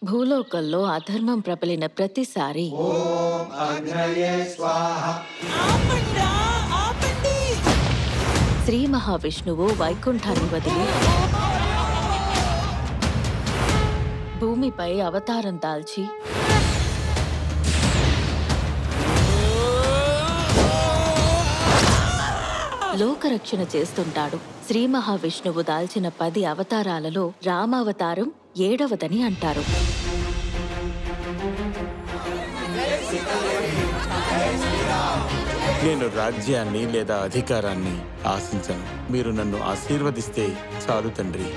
భూలోకంలో అధర్మం ప్రబలిన ప్రతిసారి ఓం అగ్నయే స్వాహ. ఆపండ్రా, ఆపండి. శ్రీ మహావిష్ణువు వైకుంఠాన్ని వదిలి భూమిపై అవతారం దాల్చి లోకరక్షణ చేస్తుంటాడు. శ్రీ మహావిష్ణువు దాల్చిన 10 అవతారాలలో రామావతారం 7వదని అంటారు. నేను రాజ్యాన్ని లేదా అధికారాన్ని ఆశించను. మీరు నన్ను ఆశీర్వదిస్తే చాలు తండ్రి.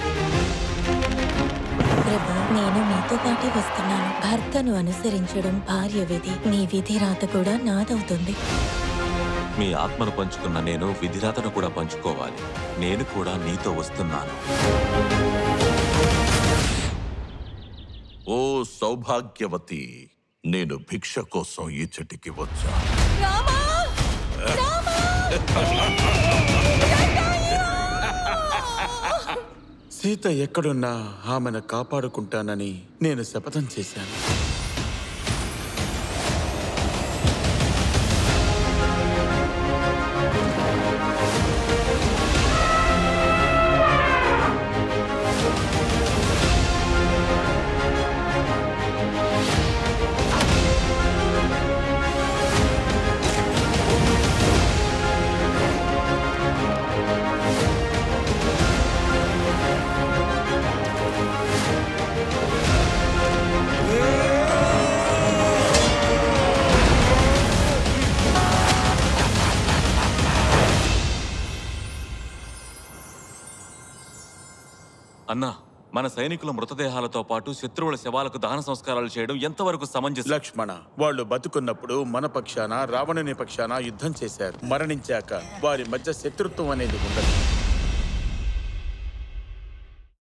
ప్రభు, నేను మీతో పాటే వస్తున్నాను. భర్తను అనుసరించడం భార్య విధి. నీ విధి రాత కూడా నాదవుతుంది. మీ ఆత్మను పంచుకున్న నేను విధిరాతను కూడా పంచుకోవాలి. నేను కూడా నీతో వస్తున్నాను. ఓ సౌభాగ్యవతి, నేను భిక్ష కోసం ఈ చెట్టుకి వచ్చా. రామా! రామా! సీత ఎక్కడున్నా ఆమెను కాపాడుకుంటానని నేను శపథం చేశాను. అన్నా, మన సైనికుల మృతదేహాలతో పాటు శత్రువుల శవాలకు దహన సంస్కారాలు చేయడం ఎంతవరకు సమంజసం? లక్ష్మణ, వాళ్ళు బతుకున్నప్పుడు మన పక్షాన రావణుని పక్షాన యుద్ధం చేశారు. మరణించాక వారి మధ్య శత్రుత్వం అనేది ఉండదు.